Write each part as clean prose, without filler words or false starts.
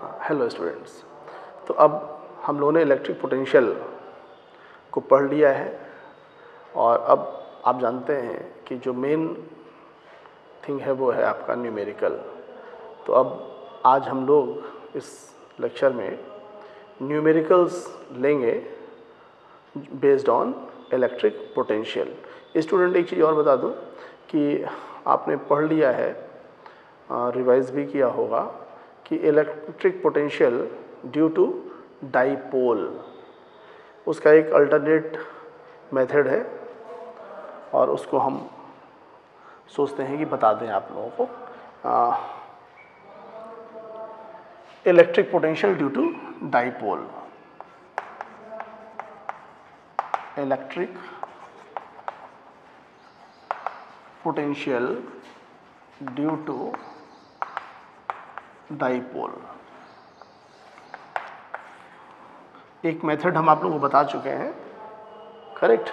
Hello students. तो अब हम लोगों ने इलेक्ट्रिक पोटेंशियल को पढ़ लिया है और अब आप जानते हैं कि जो मेन थिंग है वो है आपका न्यूमेरिकल। तो अब आज हम लोग इस लेक्चर में न्यूमेरिकल्स लेंगे based on electric potential. Student एक चीज़ और बता दूं कि आपने पढ़ लिया है, रिवाइज भी किया होगा कि electric potential due to dipole उसका एक अल्टरनेट मेथड है और उसको हम सोचते हैं कि बता दें आप लोगों को। Electric potential due to dipole, electric potential due to dipole एक मेथड हम आप लोगों को बता चुके हैं, करेक्ट।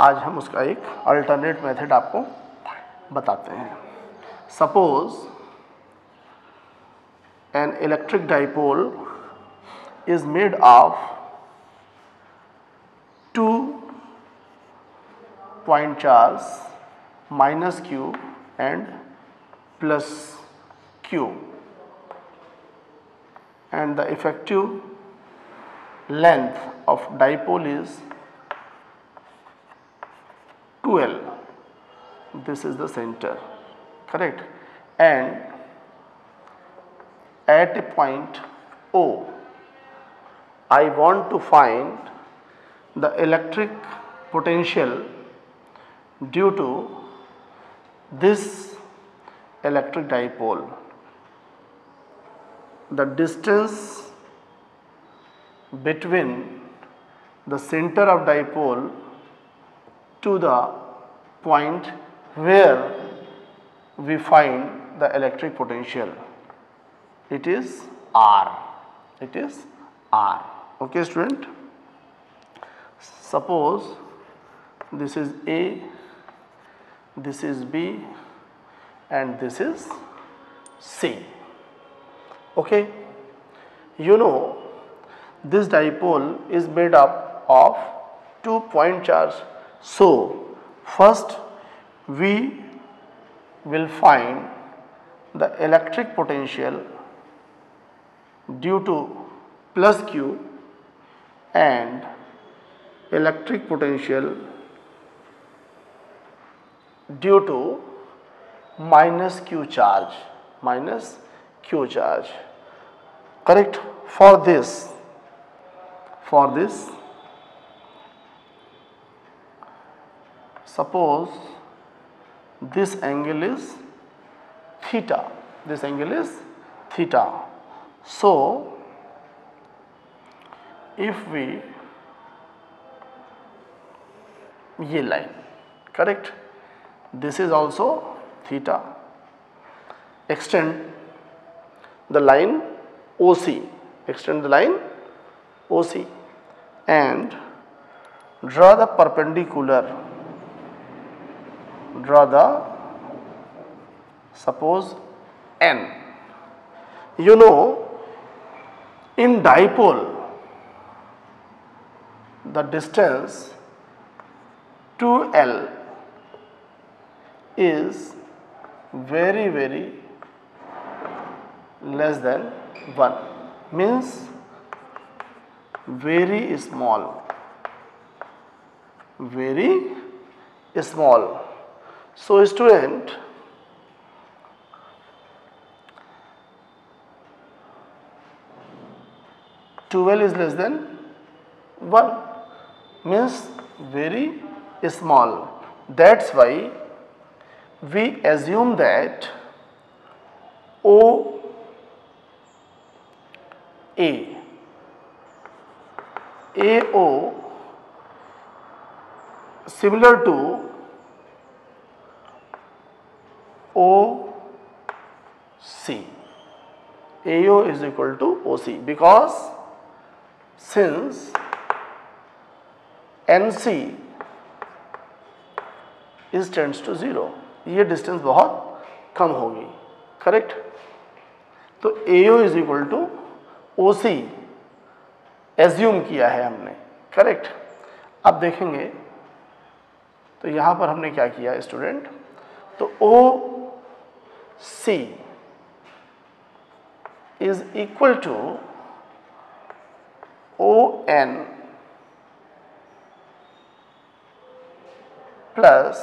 आज हम उसका एक अल्टरनेट मेथड आपको बताते हैं। Suppose an electric dipole is made of two point charge minus Q and plus Q, and the effective length of dipole is 2L. This is the center, correct, and at a point O I want to find the electric potential due to this electric dipole. The distance between the center of dipole to the point where we find the electric potential, it is R. It is R. Okay, student. Suppose this is A, this is B, and this is C. Okay, you know this dipole is made up of two point charge. So first we will find the electric potential due to plus Q and electric potential due to minus Q charge, minus Q charge, correct. For this suppose this angle is theta, this angle is theta. So if we ये line, correct, this is also theta, extend the line OC, extend the line OC and draw the perpendicular, draw the, suppose N. You know in dipole the distance 2L is very less than 1, means very small, very small. So student, l is less than 1 means very small. That's why we assume that OA AO similar to OC, AO is equal to OC, because since NC is tends to 0, ये distance बहुत कम होगी, correct. तो AO is equal to OC assume किया है हमने, correct. अब देखेंगे तो यहाँ पर हमने क्या किया स्टूडेंट, तो OC is equal to ON plus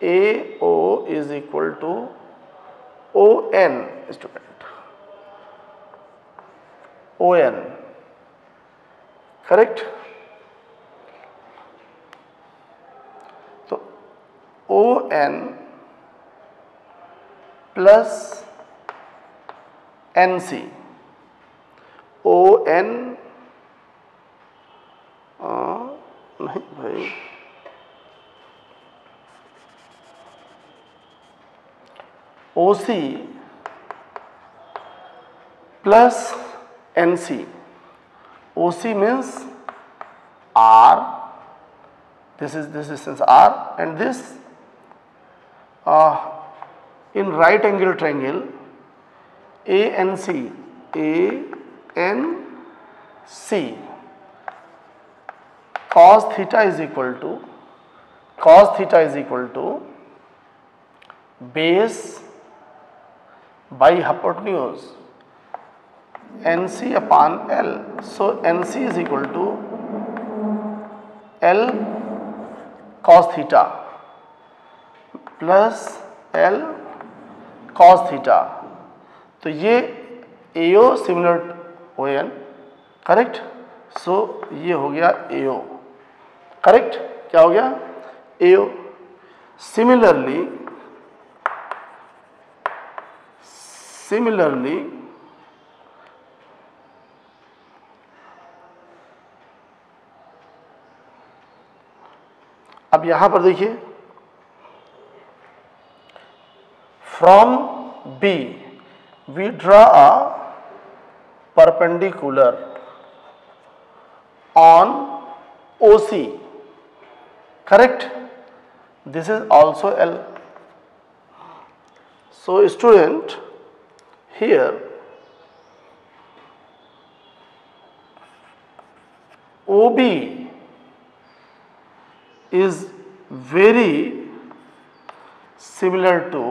AO is equal to ON student, ON, correct. तो ON प्लस NC, ON नहीं भाई, OC plus NC. OC means R, this is distance R, and this in right angle triangle ANC, ANC cos theta is equal to base by hypotenuse NC upon L. So NC is equal to L cos theta plus L cos theta. तो ये AO similar ON, correct. सो ये हो गया AO, correct. क्या हो गया AO। Similarly अब यहां पर देखिए, from B we draw a perpendicular on OC, correct. This is also L. So student, here OB is very similar to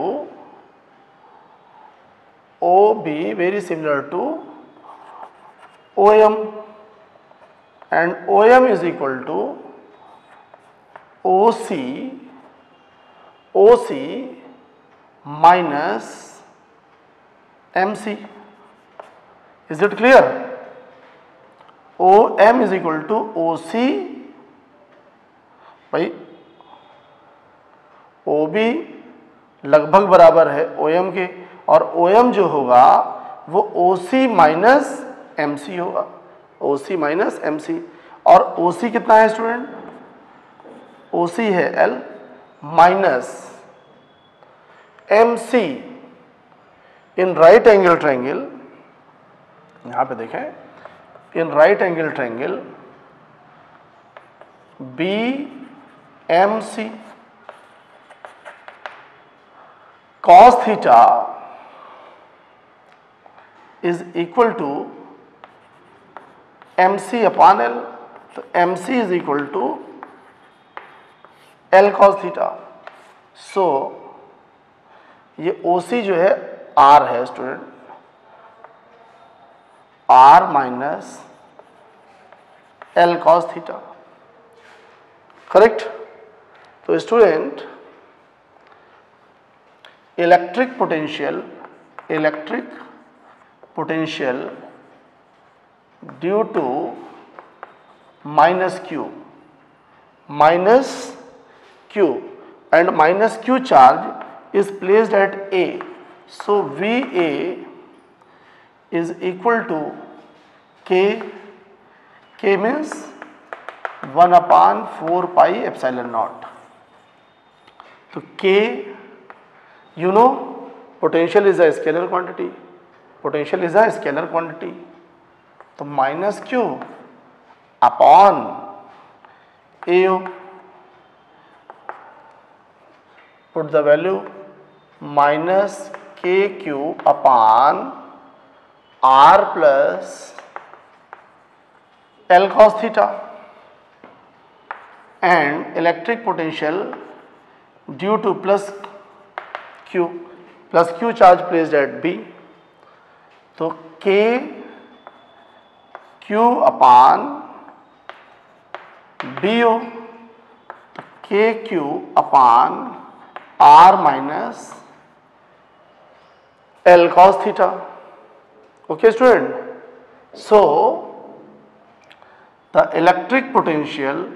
OM, and OM is equal to OC minus MC. Is it clear? OM is equal to OC भाई, OB लगभग बराबर है OM के, और OM जो होगा वो OC minus MC होगा, OC माइनस MC। और OC कितना है स्टूडेंट, OC है L minus MC in right angle triangle. यहां पे देखें, in right angle triangle BMC cos theta is equal to MC upon L. तो MC is equal to L cos theta. So ये OC जो है R है student, R minus L cos theta, correct. तो student, electric potential due to minus Q and minus Q charge is placed at A. So VA is equal to K means 1/4 pi epsilon naught. तो K, you know, potential is a scalar quantity. तो minus Q upon AO, put the value minus KQ upon R plus L cos theta, and electric potential due to plus Q charge placed at B, तो K Q upon DO, तो K Q upon R minus L cos theta. Okay student, so the electric potential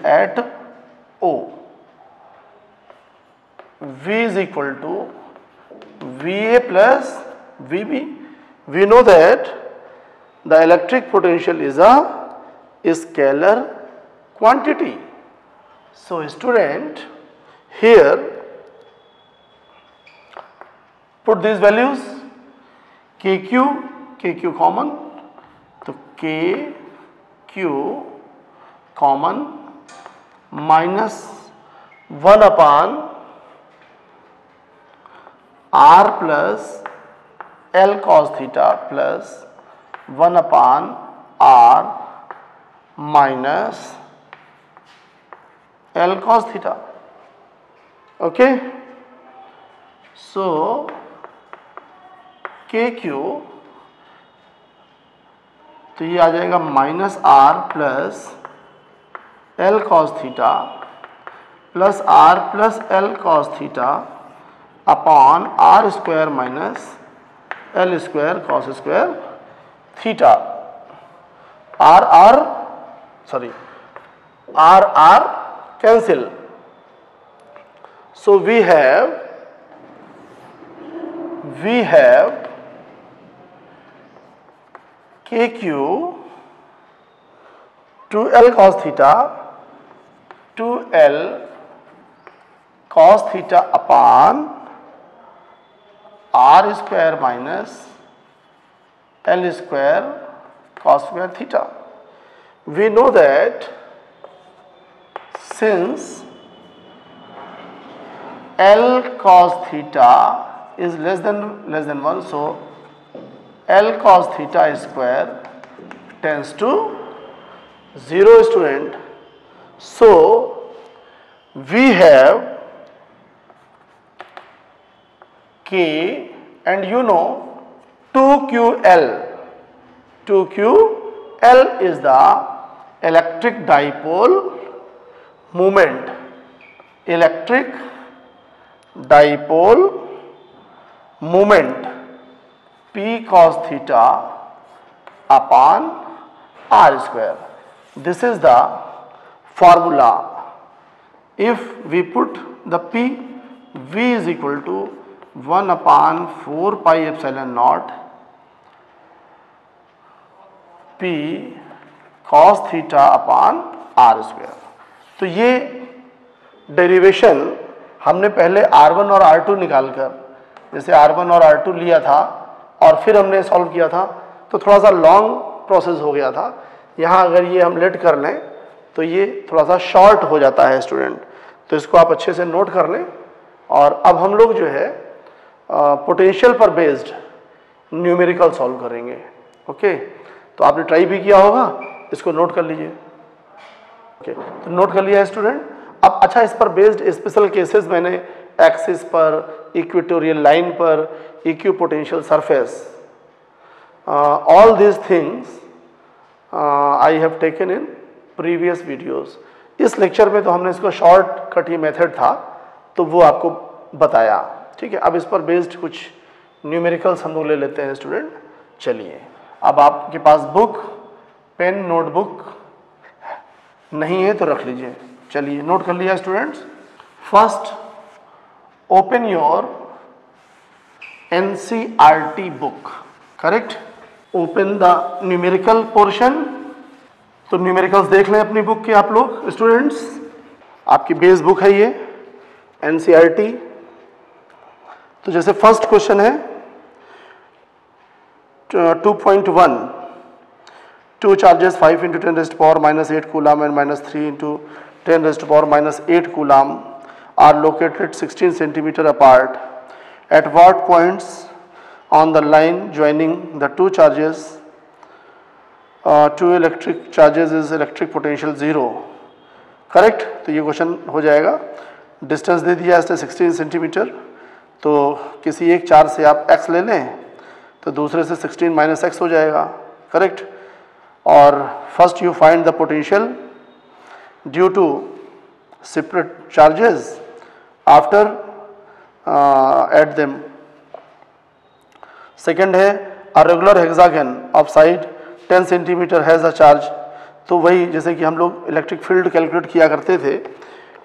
at O, V is equal to VA plus VB. We know that the electric potential is a scalar quantity. So student, here put these values, KQ common, तो KQ common minus 1 upon R plus L cos theta plus 1 upon R minus L cos theta. Okay, so KQ, तो ये आ जाएगा minus R plus L cos theta plus R plus L cos theta upon R square minus L square cos square theta. R cancel. So we have KQ 2L cos theta upon R square minus L square cos square theta. We know that since L cos theta is less than 1, so L cos theta square tends to 0 student. So we have K and you know 2QL is the electric dipole moment, P cos theta upon R square. This is the formula. If we put the P, V is equal to 1 upon 4 pi epsilon naught P cos theta upon R square. तो ये derivation हमने पहले R1 और R2 निकालकर, जैसे R1 और R2 लिया था और फिर हमने सॉल्व किया था, तो थोड़ा सा लॉन्ग प्रोसेस हो गया था. यहाँ अगर ये हम लेट कर लें तो ये थोड़ा सा शॉर्ट हो जाता है स्टूडेंट, तो इसको आप अच्छे से नोट कर लें. और अब हम लोग जो है पोटेंशियल पर बेस्ड न्यूमेरिकल सॉल्व करेंगे. ओके, तो आपने ट्राई भी किया होगा, इसको नोट कर लीजिए. ओके, तो नोट कर लिया है स्टूडेंट. अब अच्छा, इस पर बेस्ड स्पेशल केसेस मैंने एक्सिस पर, इक्वेटोरियल लाइन पर, equipotential surface, all these things I have taken in previous videos. इस लेक्चर में तो हमने इसको शॉर्ट कट ही मेथड था तो वो आपको बताया. ठीक है, अब इस पर बेस्ड कुछ न्यूमेरिकल्स हम लोग ले लेते हैं स्टूडेंट. चलिए, अब आपके पास बुक, पेन, नोटबुक नहीं है तो रख लीजिए. चलिए, नोट कर लिया students. First, open your NCERT book. Correct, open the numerical portion. तो न्यूमेरिकल्स देख लें अपनी बुक के आप लोग स्टूडेंट्स. आपकी बेस बुक है ये NCERT. तो जैसे फर्स्ट क्वेश्चन है 2.1, 2 charges 5 into 10 raised to power minus 8 coulomb and minus 3 into 10 raised to power minus 8 coulomb are located 16 centimeter apart. At what points on the line joining the two charges, two electric charges is electric potential 0? Correct. तो ये question हो जाएगा. Distance दे दिया इसने 16 centimetre, तो किसी एक charge से आप x ले लें तो दूसरे से 16 माइनस एक्स हो जाएगा. करेक्ट. और first you find the potential due to separate charges after at them. Second है a regular hexagon of side 10 centimetre has a charge. तो वही जैसे कि हम लोग इलेक्ट्रिक फील्ड कैलकुलेट किया करते थे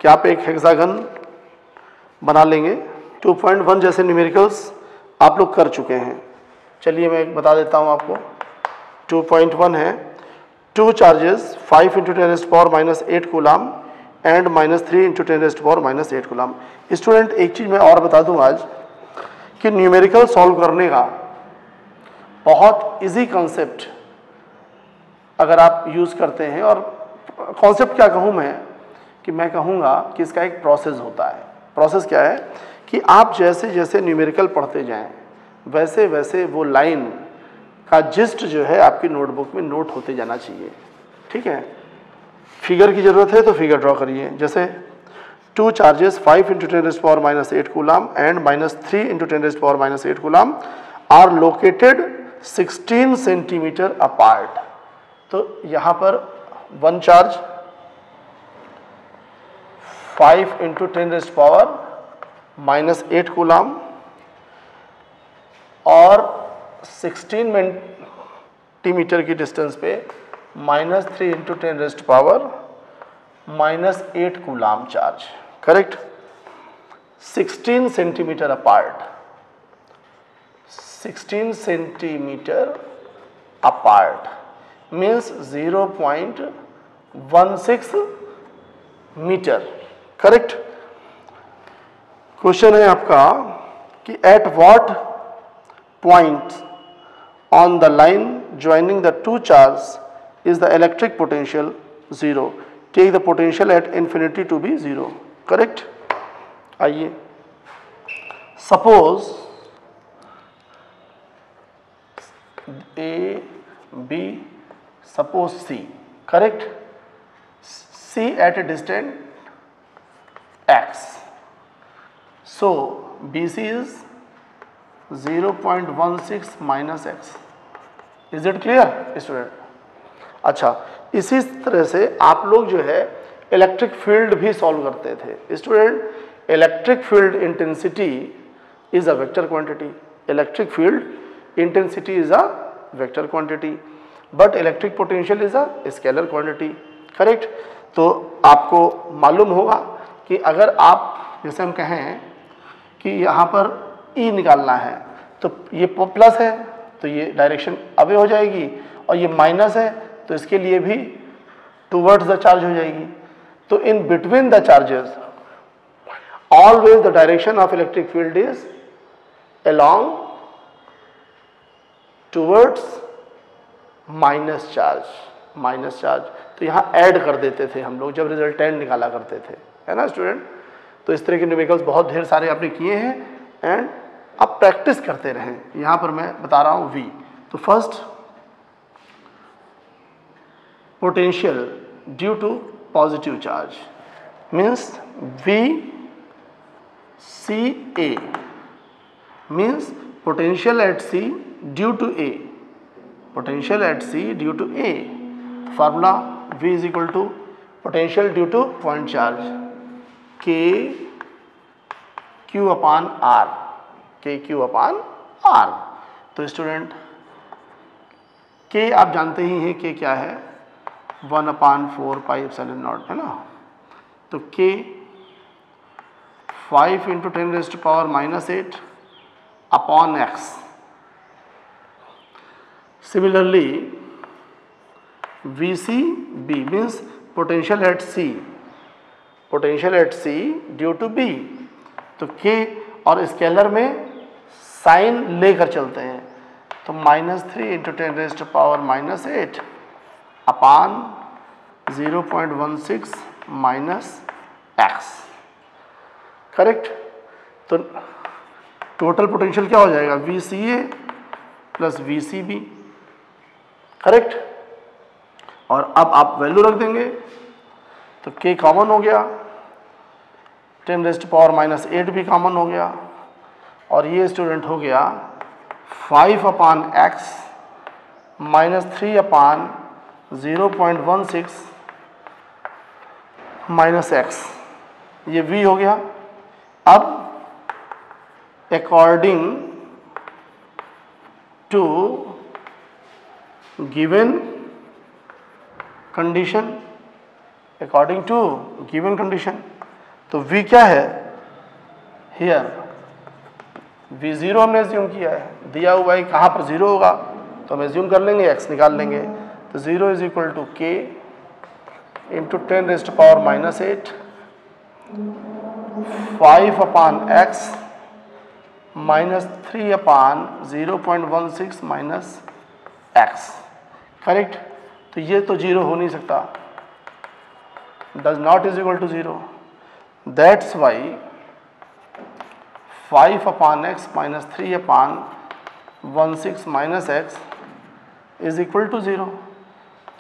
कि आप एक हेक्सागन बना लेंगे. 2.1 जैसे न्यूमेरिकल्स आप लोग कर चुके हैं. चलिए मैं बता देता हूं आपको. 2.1 है to charges 5 × 10⁻⁸ coulomb and -3 × 10⁻⁸ coulomb. Student एक चीज़ मैं और बता दूं आज कि न्यूमेरिकल सॉल्व करने का बहुत इजी कॉन्सेप्ट अगर आप यूज़ करते हैं, और कॉन्सेप्ट क्या कहूँ मैं कि मैं कहूँगा कि इसका एक प्रोसेस होता है. प्रोसेस क्या है कि आप जैसे जैसे न्यूमेरिकल पढ़ते जाएं वैसे वैसे वो लाइन का जिस्ट जो है आपकी नोटबुक में नोट होते जाना चाहिए. ठीक है. फिगर की ज़रूरत है तो फिगर ड्रॉ करिए. जैसे two charges 5 × 10⁻⁸ coulomb and -3 × 10⁻⁸ coulomb are located 16 centimetre apart. तो यहाँ पर वन चार्ज 5 × 10⁻⁸ कूलाम और 16 सेंटीमीटर की डिस्टेंस पे -3 × 10⁻⁸ coulomb charge. Correct. 16 centimetre apart. 16 centimetre apart means 0.16 metre. Correct. Question है आपका कि at what point on the line joining the two charge is the electric potential 0? Take the potential at infinity to be 0. Correct. आइए suppose A B, suppose C, correct? C at a distance x. So BC is 0.16 minus x. Is it clear student? अच्छा, इसी तरह से आप लोग जो है electric field भी सॉल्व करते थे. Student, electric field intensity is a vector quantity. Electric field intensity is a vector quantity but electric potential is a scalar quantity. Correct. तो आपको मालूम होगा कि अगर आप जैसे हम कहें कि यहाँ पर E निकालना है तो ये प्लस है तो ये डायरेक्शन अवे हो जाएगी, और ये माइनस है तो इसके लिए भी टूवर्ड्स द चार्ज हो जाएगी. तो in between the charges always the direction of electric field is along towards minus charge. Minus charge तो यहाँ ऐड कर देते थे हम लोग जब रिजल्टेंट निकाला करते थे, है ना स्टूडेंट. तो इस तरह के न्यूमेरिकल्स बहुत ढेर सारे आपने किए हैं एंड आप प्रैक्टिस करते रहें. यहाँ पर मैं बता रहा हूँ V. तो first potential due to positive charge means VCA means potential at C due to A. Potential at C due to A. Formula V is equal to potential due to point charge K Q upon R. K Q upon R. तो student K आप जानते ही हैं K क्या है, 1/4 pi epsilon not, है ना. तो K 5 × 10⁻⁸ upon X. Similarly, VCB means potential at C. Potential at C due to B. तो K और स्केलर में साइन लेकर चलते हैं तो -3 × 10⁻⁸ अपान 0.16 माइनस x. करेक्ट। तो टोटल पोटेंशियल क्या हो जाएगा, VCA प्लस VCB, करेक्ट। और अब आप वैल्यू रख देंगे तो K कॉमन हो गया, 10⁻⁻8 भी कॉमन हो गया, और ये स्टूडेंट हो गया 5/x माइनस 3/0.16 माइनस x, ये v हो गया। अब according to given condition, according to given condition, तो v क्या है हियर, v0 हमने एज्यूम किया है, दिया हुआ है कहाँ पर 0 होगा तो हम एज्यूम कर लेंगे, x निकाल लेंगे। तो 0 is equal to k into 10⁻⁻8 5/x minus 3/0.16 minus x, correct. तो ये तो 0 हो नहीं सकता, does not is equal to 0, that's why 5/x minus 3/16 minus x is equal to 0।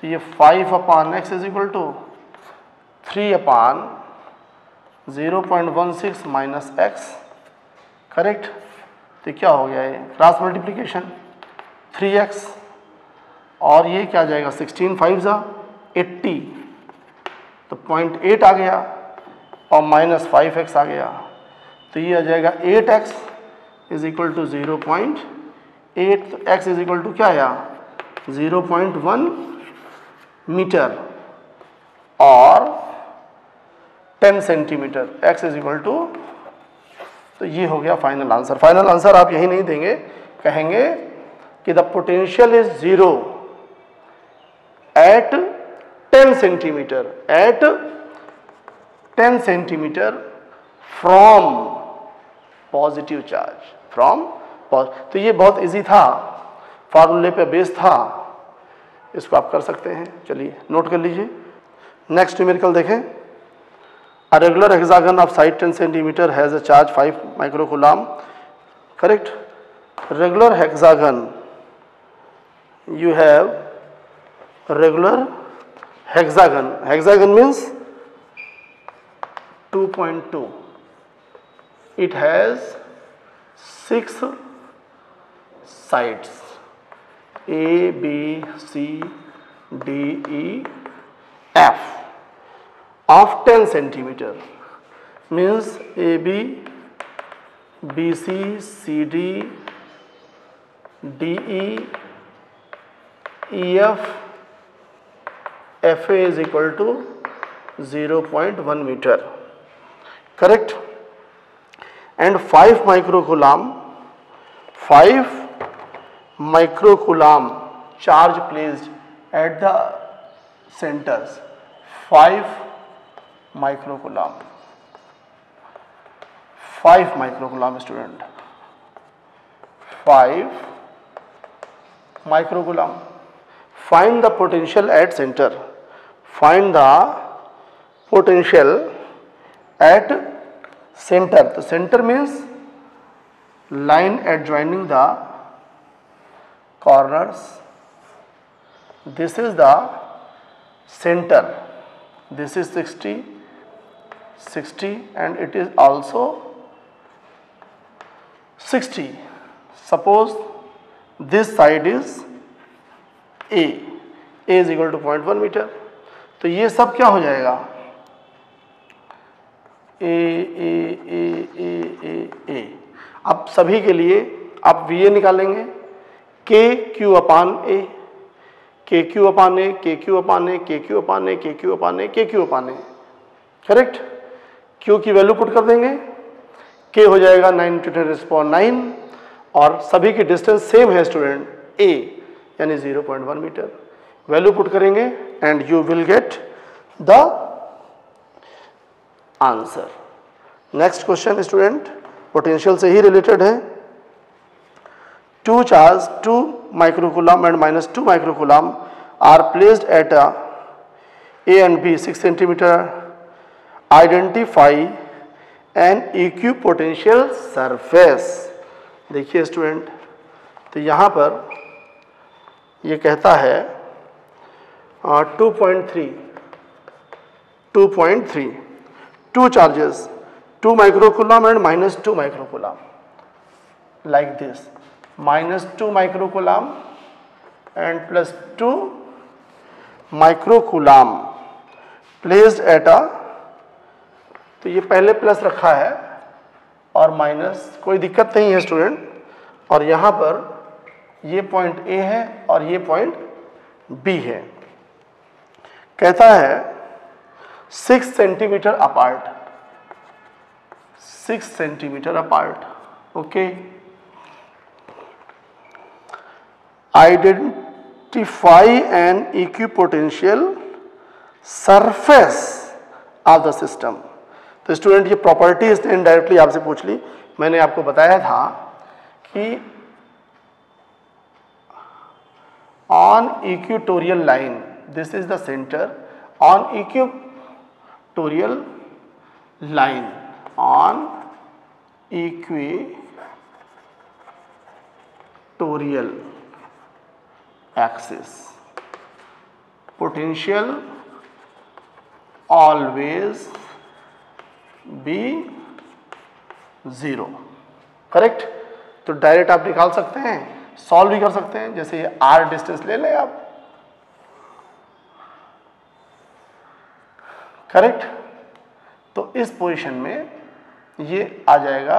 तो ये 5/x is equal to 3/0.16 minus x, correct. तो क्या हो गया, ये क्रॉस मल्टीप्लिकेशन 3x, और ये क्या आ जाएगा 16 5 80, तो 0.8 आ गया और माइनस 5x आ गया, तो ये आ जाएगा 8x इज इक्वल टू 0.8, तो x इज इक्वल टू क्या आया 0.1 मीटर और 10 centimetre, x is equal to, तो ये हो गया फाइनल आंसर। फाइनल आंसर आप यही नहीं देंगे, कहेंगे कि the potential is 0 at 10 centimetre, at 10 centimetre from positive charge, from, तो ये बहुत इजी था, फार्मूले पे बेस था, इसको आप कर सकते हैं। चलिए नोट कर लीजिए। नेक्स्ट न्यूमेरिकल देखें। A regular hexagon of side 10 centimeter has a charge 5 microcoulomb, correct? Regular hexagon, you have regular hexagon, hexagon means 2.2, it has 6 sides A, B, C, D, E, F of 10 centimeter, means AB, BC, CD, DE, EF, FA is equal to 0.1 meter, correct? And 5 microcoulomb charge placed at the centers, 5 microcoulomb, 5 microcoulomb student, 5 microcoulomb. Find the potential at center, find the potential at center. तो center means line adjoining the corners, this is the center, this is 60 and it is also 60. Suppose this side is A is equal to 0.1 metre, तो ये सब क्या हो जाएगा A। अब सभी के लिए आप VA निकालेंगे, KQ/A, KQ/A, KQ/A, KQ/A, KQ/A, KQ/A, correct. Q की वैल्यू पुट कर देंगे, K हो जाएगा 9 × 10⁹ और सभी की डिस्टेंस सेम है स्टूडेंट A, यानी 0.1 मीटर। वैल्यू पुट करेंगे and you will get the answer. Next question student potential से ही रिलेटेड है। 2 charge 2 microcoulomb and -2 microcoulomb are placed at A and B 6 centimeter. Identify an equipotential surface. देखिए student, तो यहाँ पर ये कहता है 2.3 two charges 2 microcoulomb and minus 2 microcoulomb, like this, minus 2 microcoulomb and plus 2 microcoulomb placed at a, तो ये पहले प्लस रखा है और माइनस, कोई दिक्कत नहीं है स्टूडेंट। और यहाँ पर ये पॉइंट ए है और ये पॉइंट बी है। कहता है 6 centimetre apart, 6 centimetre apart. Okay, identify N equipotential surface of the system. तो स्टूडेंट, ये प्रॉपर्टी इसने इनडायरेक्टली आपसे पूछ ली। मैंने आपको बताया था कि on equatorial line, this is the centre, on equatorial line, on equatorial axis, potential always be 0। Correct. तो डायरेक्ट आप निकाल सकते हैं, सॉल्व भी कर सकते हैं। जैसे ये r डिस्टेंस ले लें आप, करेक्ट। तो इस पोजीशन में ये आ जाएगा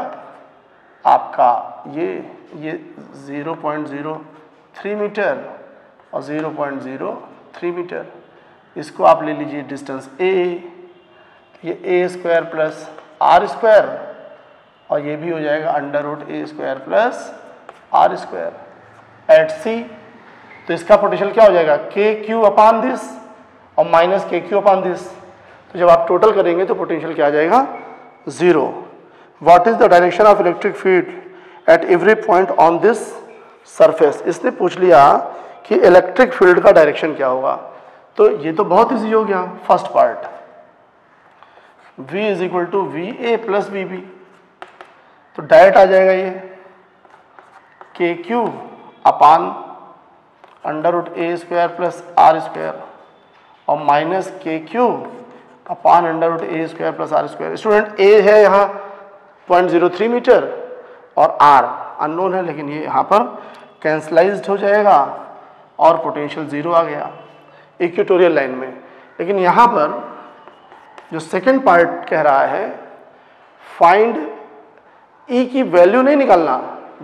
आपका ये 0.03 मीटर और 0.03 मीटर। इसको आप ले लीजिए डिस्टेंस a, ये a square plus r square, और ये भी हो जाएगा √a square plus r square at c। तो इसका पोटेंशियल क्या हो जाएगा, kq अपान दिस और माइनस kq अपान दिस। तो जब आप टोटल करेंगे तो पोटेंशियल क्या आ जाएगा, 0। What is the direction of electric field at every point on this surface. इसने पूछ लिया कि इलेक्ट्रिक फील्ड का डायरेक्शन क्या होगा। तो ये तो बहुत इजी हो गया, first part, V is equal to VA plus VB। तो डायरेक्ट आ जाएगा ये KQ upon √a square plus r square और minus KQ upon √a square plus r square. Student, a है यहाँ 0.03 मीटर और r अननोन है, लेकिन ये यहाँ पर कैंसलाइज्ड हो जाएगा और पोटेंशियल 0 आ गया इक्वेटोरियल लाइन में। लेकिन यहाँ पर जो सेकंड पार्ट कह रहा है, फाइंड E की वैल्यू नहीं निकालना,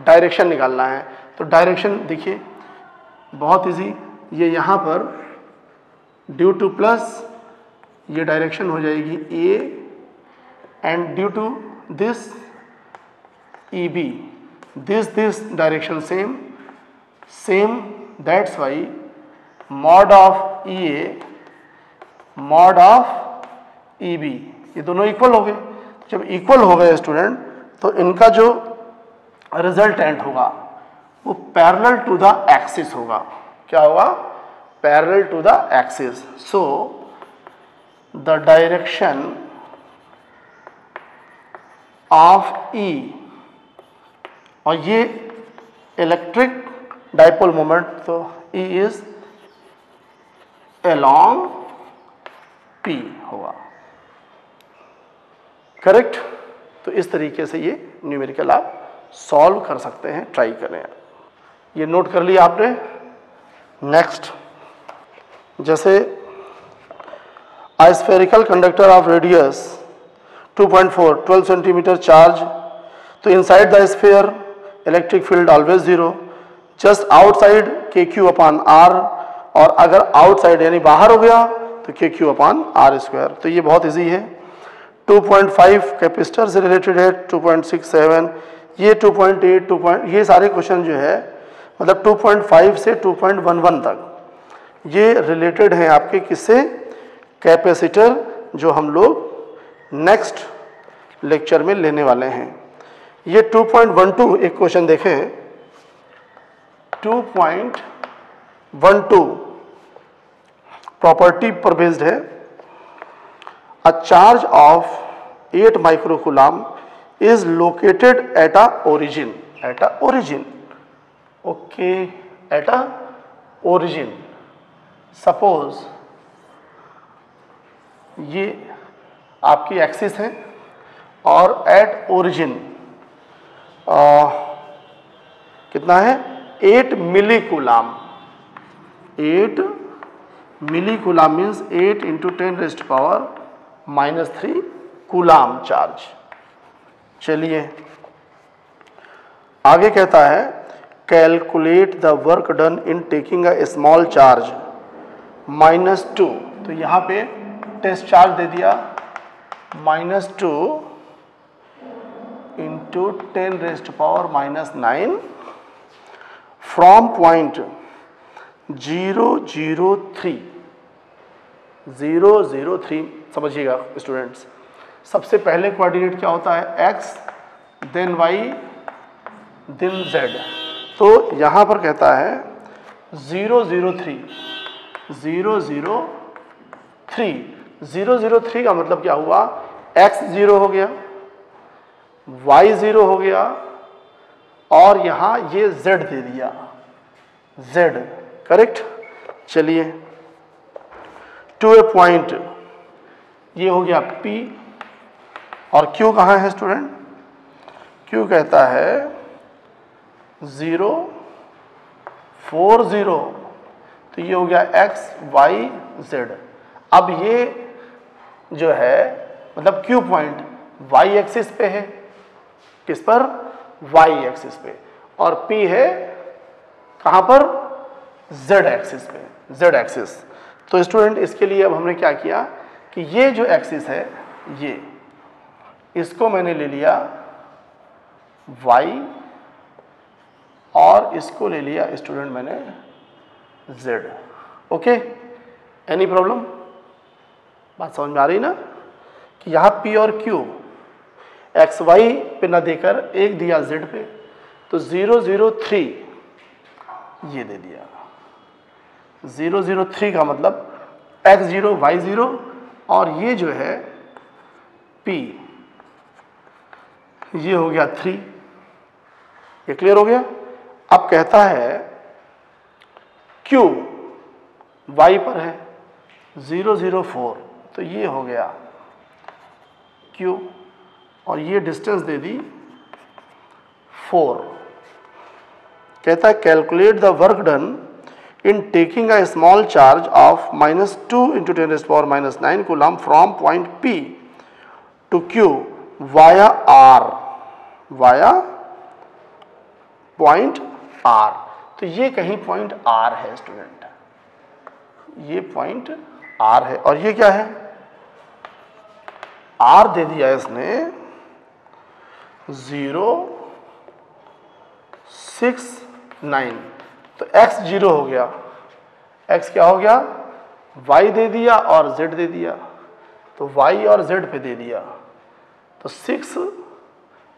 डायरेक्शन निकालना है। तो डायरेक्शन देखिए बहुत इजी, ये यहाँ पर ड्यू टू प्लस ये डायरेक्शन हो जाएगी A and due to this EB, this direction same, that's why mod of EA mod of EB, ये दोनों इक्वल हो गए। जब इक्वल हो गए स्टूडेंट, तो इनका जो रिजल्टेंट होगा वो पैरेलल टू द एक्सिस होगा। क्या होगा, parallel to the axis. So the direction of E, और ये इलेक्ट्रिक डाइपोल मोमेंट, तो E इज along P होगा, करेक्ट। तो इस तरीके से ये न्यूमेरिकल आप सॉल्व कर सकते हैं, ट्राई करें। ये नोट कर लिया आपने। नेक्स्ट, जैसे spherical conductor of radius 2.4 12 centimetre charge, तो inside the sphere electric field always 0, just outside KQ upon R, और अगर आउटसाइड यानी बाहर हो गया तो KQ अपान R स्क्वायर। तो ये बहुत इजी है। 2.5 कैपेसिटर से रिलेटेड है, 2.67, ये 2.8, ये सारे क्वेश्चन जो है मतलब 2.5 से 2.11 तक ये रिलेटेड हैं आपके किससे, कैपेसिटर, जो हम लोग नेक्स्ट लेक्चर में लेने वाले हैं। ये 2.12 एक क्वेश्चन देखें, 2.12 प्रॉपर्टी पर बेस्ड है। A charge of 8 माइक्रोकूलाम is located at a origin. Okay, at a origin. Suppose ये आपकी एक्सिस है और at origin कितना है 8 मिलीकूलाम. 8 मिलीकूलाम मीन्स 8 × 10⁻³ कूलाम चार्ज. चलिए आगे कहता है calculate the work done in taking a small charge -2. तो यहाँ पे टेस्ट चार्ज दे दिया -2 × 10⁻⁹ फ्रॉम पॉइंट 003 समझिएगा स्टूडेंट्स. सबसे पहले कोऑर्डिनेट क्या होता है x, then y, then z. तो यहाँ पर कहता है 003 का मतलब क्या हुआ, x 0 हो गया, y 0 हो गया और यहाँ ये z दे दिया, z. करेक्ट. चलिए टू ए पॉइंट, ये हो गया P और Q कहाँ है स्टूडेंट, Q कहता है 0 4 0. तो ये हो गया x y z. अब ये जो है मतलब Q पॉइंट y एक्सिस पे है, किस पर, y एक्सिस पे, और P है कहाँ पर, z एक्सिस पे, z एक्सिस. तो स्टूडेंट इसके लिए अब हमने क्या किया कि ये जो एक्सिस है ये, इसको मैंने ले लिया y और इसको ले लिया स्टूडेंट मैंने z. ओके, एनी प्रॉब्लम, बात समझ में आ रही ना, कि यहाँ P और Q एक्स वाई पे ना देकर एक दिया z पे, तो 003 ये दे दिया. 003 का मतलब x0 y0 और ये जो है P ये हो गया 3. ये क्लियर हो गया. अब कहता है Q y पर है 004, तो ये हो गया Q और ये डिस्टेंस दे दी 4. कहता है calculate the work done in taking a small charge of -2 × 10⁻⁹ coulomb from point P to Q via R, via point R. तो ये कहीं पॉइंट R है स्टूडेंट, ये पॉइंट R है और ये क्या है, R दे दिया इसने 069. तो x 0 हो गया, x क्या हो गया, y दे दिया और z दे दिया, तो y और z पे दे दिया, तो 6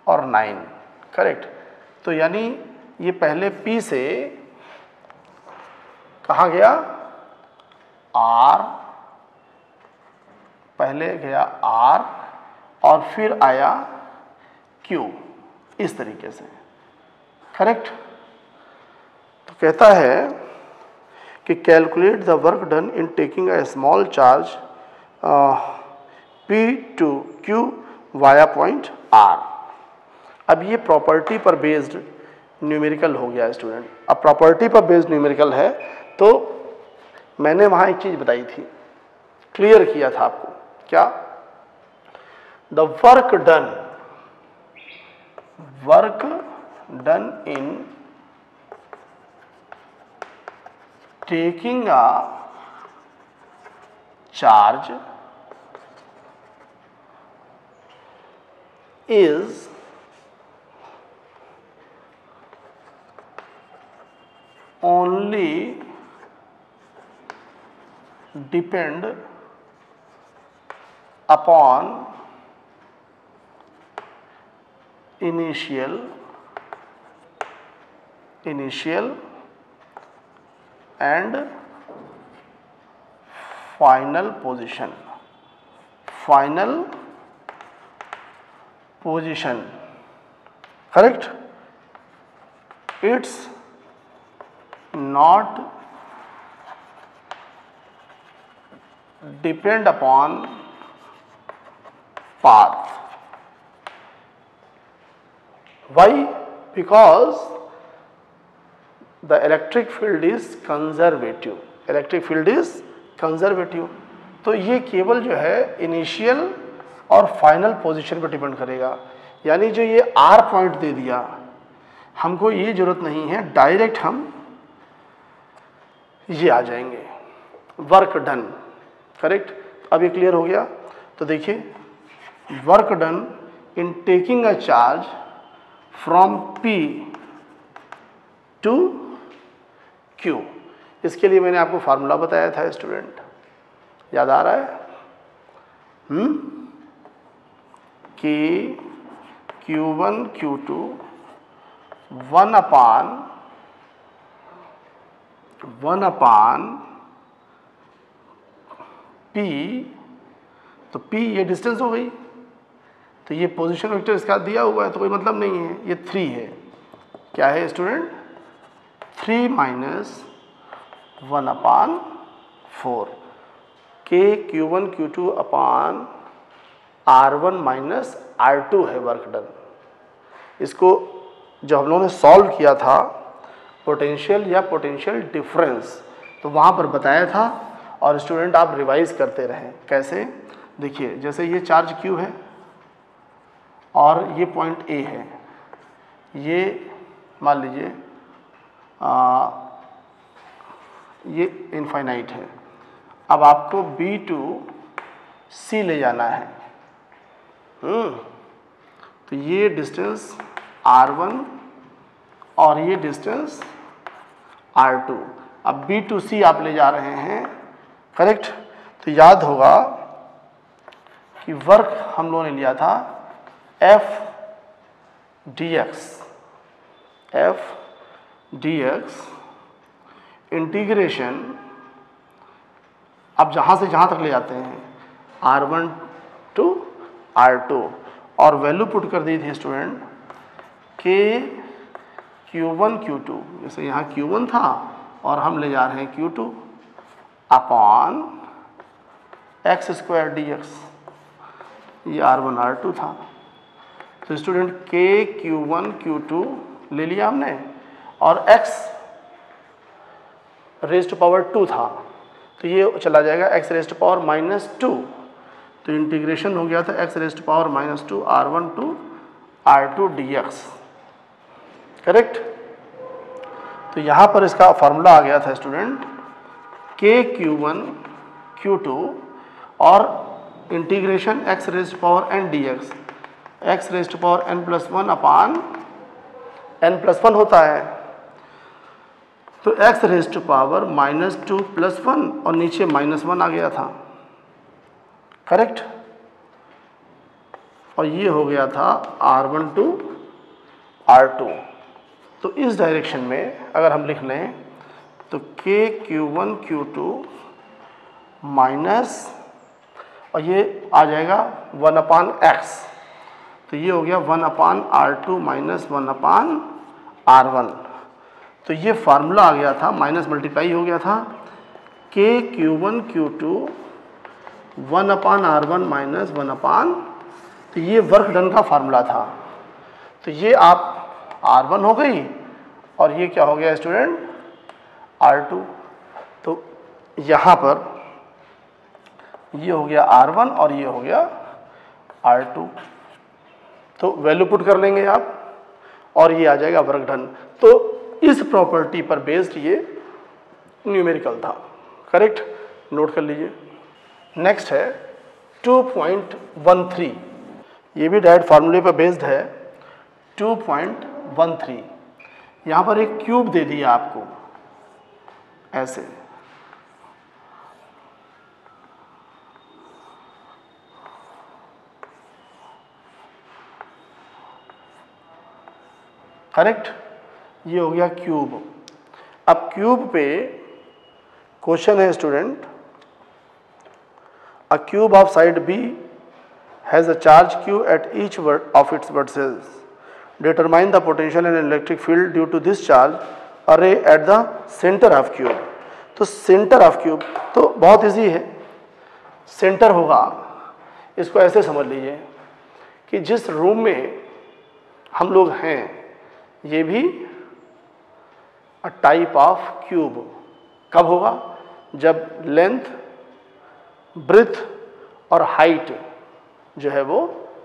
और 9. करेक्ट. तो यानी ये पहले P से कहाँ गया, R, पहले गया R और फिर आया Q, इस तरीके से. करेक्ट. तो कहता है कि calculate the work done in taking a small charge P to Q via point R. अब ये प्रॉपर्टी पर बेस्ड न्यूमेरिकल हो गया स्टूडेंट. अब प्रॉपर्टी पर बेस्ड न्यूमेरिकल है तो मैंने वहाँ एक चीज़ बताई थी, क्लियर किया था आपको, क्या, the work done in taking a charge is only depend upon initial and final position, correct? It's not depend upon path. Why? Because the electric field is conservative. Electric field is conservative. तो ये केवल जो है initial और final position पर depend करेगा। यानी जो ये R पॉइंट दे दिया, हमको ये जरूरत नहीं है, डायरेक्ट हम ये आ जाएंगे, वर्क डन, करेक्ट। अब ये क्लियर हो गया। तो देखिए, work done in taking a charge from P to Q। इसके लिए मैंने आपको फार्मूला बताया था स्टूडेंट, याद आ रहा है? कि Q1 Q2 1 अपान P, तो P ये डिस्टेंस हो गई, तो ये पोजीशन वेक्टर इसका दिया हुआ है, तो कोई मतलब नहीं है, ये 3 है। क्या है स्टूडेंट? 3 माइनस 1 अपान 4 के Q1 Q2 अपान R1 माइनस R2 है वर्क डन। इसको जब हम लोगों ने सॉल्व किया था पोटेंशियल या पोटेंशियल डिफरेंस, तो वहाँ पर बताया था, और स्टूडेंट आप रिवाइज करते रहें। कैसे? देखिए, जैसे ये चार्ज Q है और ये पॉइंट A है, ये मान लीजिए ये इनफाइनाइट है। अब आपको B टू C ले जाना है। तो ये डिस्टेंस R1 और ये डिस्टेंस R2। अब B टू C आप ले जा रहे हैं, करेक्ट। तो याद होगा कि वर्क हम लोगों ने लिया था F dx इंटीग्रेशन, अब जहाँ से जहाँ तक ले जाते हैं R1 टू R2, और वैल्यू पुट कर दी थी स्टूडेंट के Q1 Q2, जैसे यहाँ Q1 था और हम ले जा रहे हैं Q2 upon x square dx, ये R1 R2 था। तो स्टूडेंट के Q1 Q2 ले लिया हमने, और x रेज़ टू पावर 2 था, तो ये चला जाएगा x रेज़ टू पावर -2, तो इंटीग्रेशन हो गया था x raise to power -2 R1 to R2 dx, correct. तो यहाँ पर इसका फार्मूला आ गया था स्टूडेंट के Q1 Q2 और integration x raise to power n dx, x raise to power n+1 upon n+1 होता है, तो x रेज़ टू पावर -2 + 1 और नीचे -1 आ गया था, करेक्ट। और ये हो गया था R1 टू R2। तो इस डायरेक्शन में अगर हम लिख लें तो के Q1 Q2 माइनस, और ये आ जाएगा 1 अपान x, तो ये हो गया 1 अपान R2 माइनस 1 अपान R1। तो ये फार्मूला आ गया था, माइनस मल्टीप्लाई हो गया था, के Q1 Q2 1 अपान R1 माइनस 1 अपान, तो ये वर्क डन का फार्मूला था। तो ये आप R1 हो गई और ये क्या हो गया स्टूडेंट? R2। तो यहाँ पर ये हो गया R1 और ये हो गया R2। तो वैल्यू पुट कर लेंगे आप और ये आ जाएगा वर्क डन। तो इस प्रॉपर्टी पर बेस्ड ये न्यूमेरिकल था, करेक्ट, नोट कर लीजिए। नेक्स्ट है 2.13, ये भी डायरेक्ट फार्मूले पर बेस्ड है। 2.13, यहाँ पर एक क्यूब दे दिया आपको ऐसे, करेक्ट, ये हो गया क्यूब। अब क्यूब पे क्वेश्चन है student, a cube of side B has a charge q at each of its vertices. Determine the potential and electric field due to this charge array at the center of cube. तो centre of cube तो बहुत easy है, centre होगा, इसको ऐसे समझ लीजिए कि जिस रूम में हम लोग हैं ये भी अ टाइप ऑफ क्यूब कब होगा, जब लेंथ, ब्रेथ और हाइट जो है वो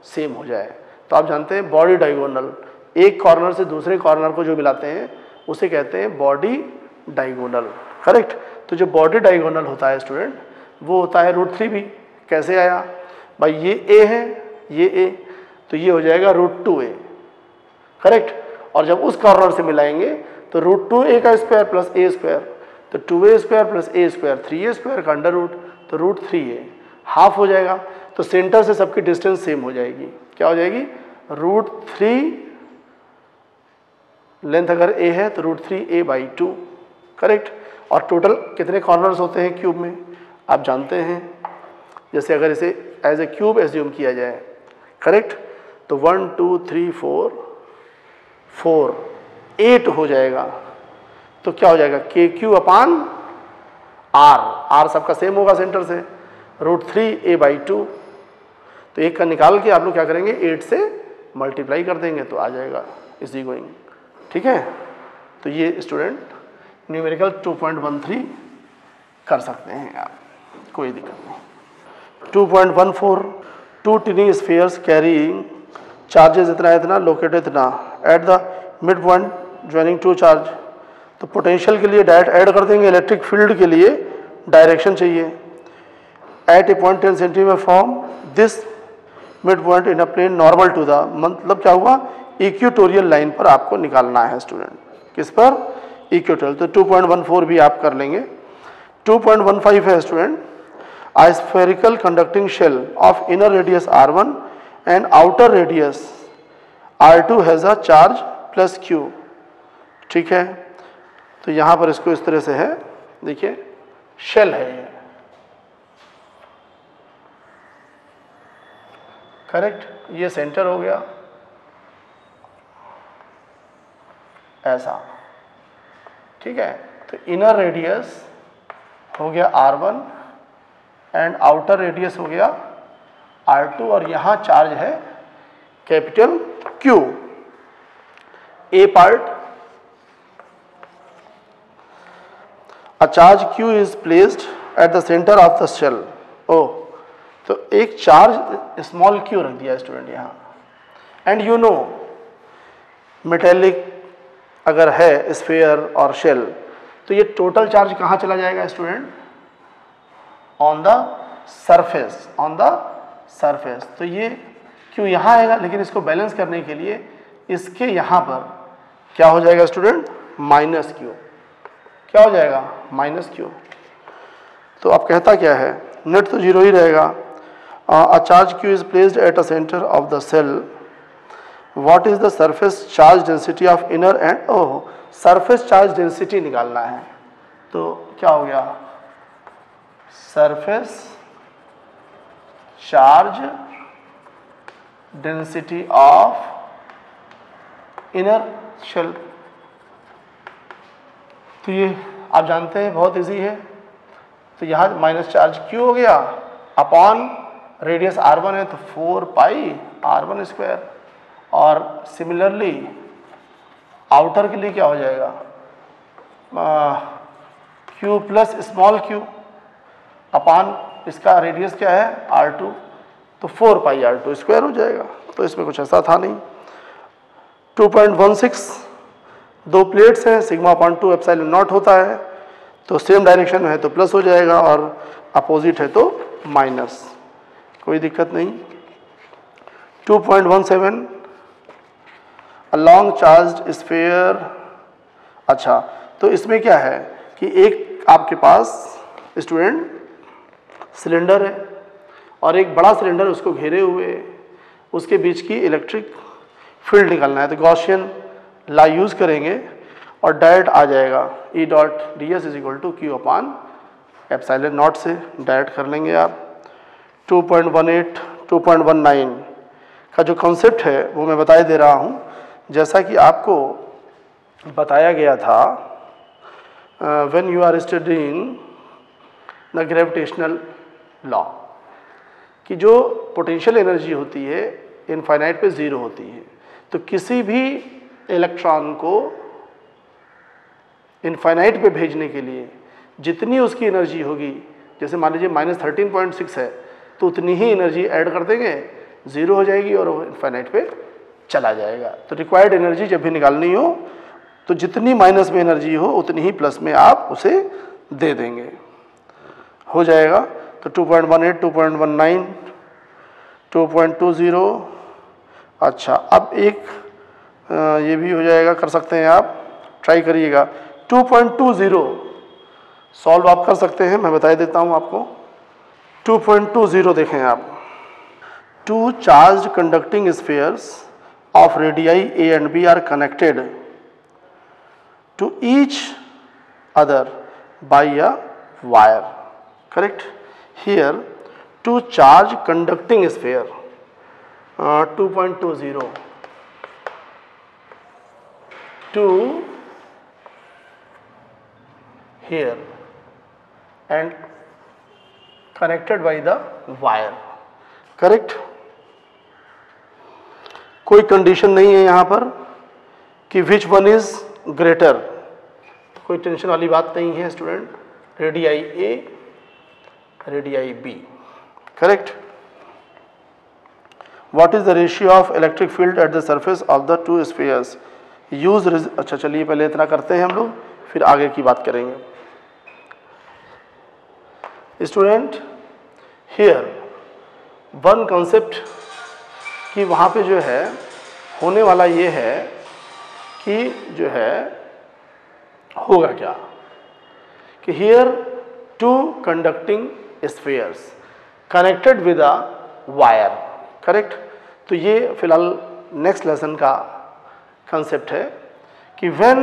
सेम हो जाए। तो आप जानते हैं बॉडी डायगोनल, एक कॉर्नर से दूसरे कॉर्नर को जो मिलाते हैं उसे कहते हैं बॉडी डायगोनल, करेक्ट। तो जो बॉडी डायगोनल होता है स्टूडेंट वो होता है √3 भी। कैसे आया भाई, ये ए है, ये ए, तो ये हो जाएगा √2a, करेक्ट। और जब उस कॉर्नर से मिलाएंगे तो √2a का स्क्वायर प्लस a स्क्वायर, तो 2a square plus a square 3a square का अंडर रूट, तो √3a हाफ हो जाएगा। तो सेंटर से सबकी डिस्टेंस सेम हो जाएगी, क्या हो जाएगी, √3, लेंथ अगर a है तो √3a/2, करेक्ट। और टोटल कितने कॉर्नर्स होते हैं क्यूब में आप जानते हैं, जैसे अगर इसे एज ए क्यूब एज्यूम किया जाए, करेक्ट, तो 1 2 3 4 8 हो जाएगा। तो क्या हो जाएगा, KQ/R सबका सेम होगा सेंटर से, √3a/2। तो एक का निकाल के आप लोग क्या करेंगे, 8 से मल्टीप्लाई कर देंगे तो आ जाएगा इजी गोइंग, ठीक है। तो ये स्टूडेंट न्यूमेरिकल 2.13 कर सकते हैं आप, कोई दिक्कत नहीं। 2.14 two tiny spheres carrying charges इतना इतना लोकेटेड इतना at the mid point joining two charge. तो पोटेंशियल के लिए डायरेक्ट ऐड कर देंगे, इलेक्ट्रिक फील्ड के लिए डायरेक्शन चाहिए। At a point 10 centimetre from this mid point in a plane normal to the, मतलब क्या हुआ, इक्वेटोरियल लाइन पर आपको निकालना है स्टूडेंट, किस पर, इक्वेटोरियल। तो 2.14 भी आप कर लेंगे। 2.15 है student, a spherical conducting shell of inner radius r1 and outer radius r2 has a charge plus q, ठीक है। तो यहां पर इसको इस तरह से है, देखिए शेल है ये, करेक्ट, ये सेंटर हो गया ऐसा, ठीक है। तो इनर रेडियस हो गया r1 एंड आउटर रेडियस हो गया r2 और यहां चार्ज है capital Q। A part, a charge Q is placed at the centre of the shell. ओ, तो एक चार्ज स्मॉल q रख दिया स्टूडेंट यहां, एंड यू नो मेटेलिक अगर है स्फीयर और शेल तो ये टोटल चार्ज कहां चला जाएगा student, on the surface, on the surface. तो ये क्यों यहाँ आएगा, लेकिन इसको बैलेंस करने के लिए इसके यहाँ पर क्या हो जाएगा स्टूडेंट, -q, क्या हो जाएगा, -q। तो अब कहता क्या है, नेट तो जीरो ही रहेगा। A charge q is placed at a centre of the shell, what is the surface charge density of inner and, oh surface charge density निकालना है। तो क्या हो गया, surface charge density of inner shell. तो ये आप जानते हैं बहुत इजी है। तो यहाँ माइनस चार्ज क्यू हो गया अपॉन रेडियस r1 है तो 4πr1²। और सिमिलरली आउटर के लिए क्या हो जाएगा, q प्लस स्मॉल q अपान इसका रेडियस क्या है r2, तो 4πr2² हो जाएगा। तो इसमें कुछ ऐसा था नहीं। 2.16 दो प्लेट्स हैं, σ/2 एप्सिलॉन नॉट होता है, तो सेम डायरेक्शन में है तो प्लस हो जाएगा और अपोजिट है तो माइनस, कोई दिक्कत नहीं। 2.17 अ लॉन्ग चार्ज्ड स्फीयर। अच्छा, तो इसमें क्या है कि एक आपके पास स्टूडेंट सिलेंडर है और एक बड़ा सिलेंडर उसको घेरे हुए, उसके बीच की इलेक्ट्रिक फील्ड निकालना है। तो गॉसियन ला यूज़ करेंगे और डायरेक्ट आ जाएगा E.ds = Q/ε0 से डायरेक्ट कर लेंगे आप। 2.18 2.19 का जो कॉन्सेप्ट है वो मैं बताए दे रहा हूँ। जैसा कि आपको बताया गया था when you are studying the gravitational law, कि जो पोटेंशियल एनर्जी होती है इनफाइनाइट पे ज़ीरो होती है। तो किसी भी इलेक्ट्रॉन को इनफाइनाइट पे भेजने के लिए जितनी उसकी एनर्जी होगी, जैसे मान लीजिए -13.6 है, तो उतनी ही एनर्जी ऐड कर देंगे, ज़ीरो हो जाएगी और वो इनफाइनाइट पे चला जाएगा। तो रिक्वायर्ड एनर्जी जब भी निकालनी हो तो जितनी माइनस में एनर्जी हो उतनी ही प्लस में आप उसे दे देंगे, हो जाएगा। तो 2.18, 2.19, 2.20। अच्छा, अब एक ये भी हो जाएगा, कर सकते हैं आप, ट्राई करिएगा। 2.20 सॉल्व आप कर सकते हैं, मैं बता देता हूँ आपको। 2.20 देखें आप। Two charge conducting spheres of radii A and B are connected to each other by a wire. Correct? Here, two charge conducting sphere 2.20 to here and connected by the wire. Correct? कोई condition नहीं है यहाँ पर कि which one is greater, कोई tension वाली बात नहीं है स्टूडेंट। रेडियाई ए, रेडियाई बी। Correct? What is the ratio of electric field at the surface of the two spheres use. अच्छा चलिए पहले इतना करते हैं हम लोग, फिर आगे की बात करेंगे। स्टूडेंट, हियर वन कॉन्सेप्ट कि वहाँ पे जो है होने वाला ये है कि जो है होगा क्या कि here two conducting spheres connected with a wire. Correct? तो ये फिलहाल नेक्स्ट लेसन का कंसेप्ट है कि when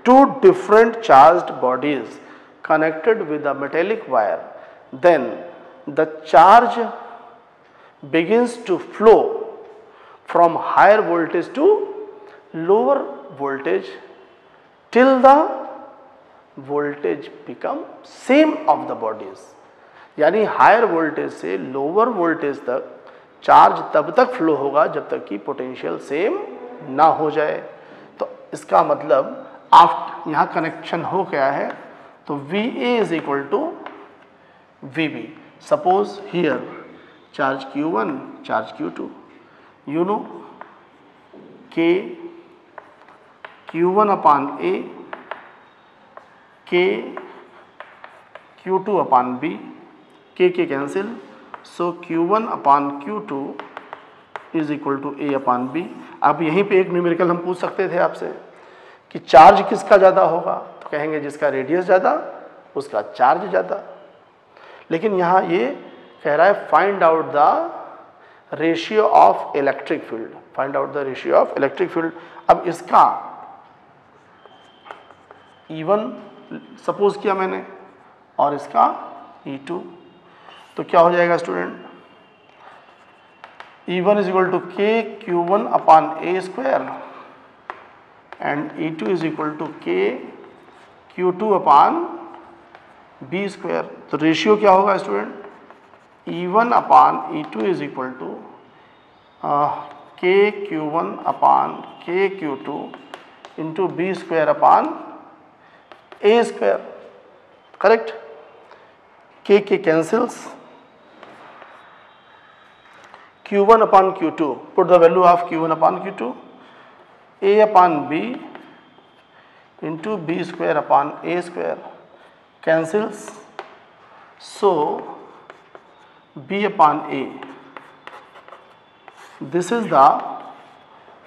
two different charged bodies connected with a metallic wire, then the charge begins to flow from higher voltage to lower voltage till the voltage become same of the bodies। यानी higher voltage से lower voltage तक charge तब तक flow होगा जब तक कि potential same ना हो जाए। तो इसका मतलब आप यहाँ कनेक्शन हो गया है, तो VA is equal to VB। Suppose here charge Q1, charge Q2, you know K Q1 upon A, K Q2 upon B, K cancel, so Q1 upon Q2 is equal to A upon B। अब यहीं पे एक numerical हम पूछ सकते थे आपसे कि चार्ज किसका ज़्यादा होगा, तो कहेंगे जिसका रेडियस ज़्यादा उसका चार्ज ज़्यादा। लेकिन यहाँ ये कह रहा है find out the ratio of electric field, find out the ratio of electric field. अब इसका E1 सपोज किया मैंने और इसका E2, तो क्या हो जाएगा student? E1 is equal to K Q1 upon A square and E2 is equal to K Q2 upon B square. तो रेशियो क्या होगा student? E1 upon E2 is equal to K Q1 upon K Q2 into B square upon A square. Correct? K cancels, Q1 upon Q2, put the value of Q1 upon Q2, A upon B into B square upon A square cancels, so B upon A, this is the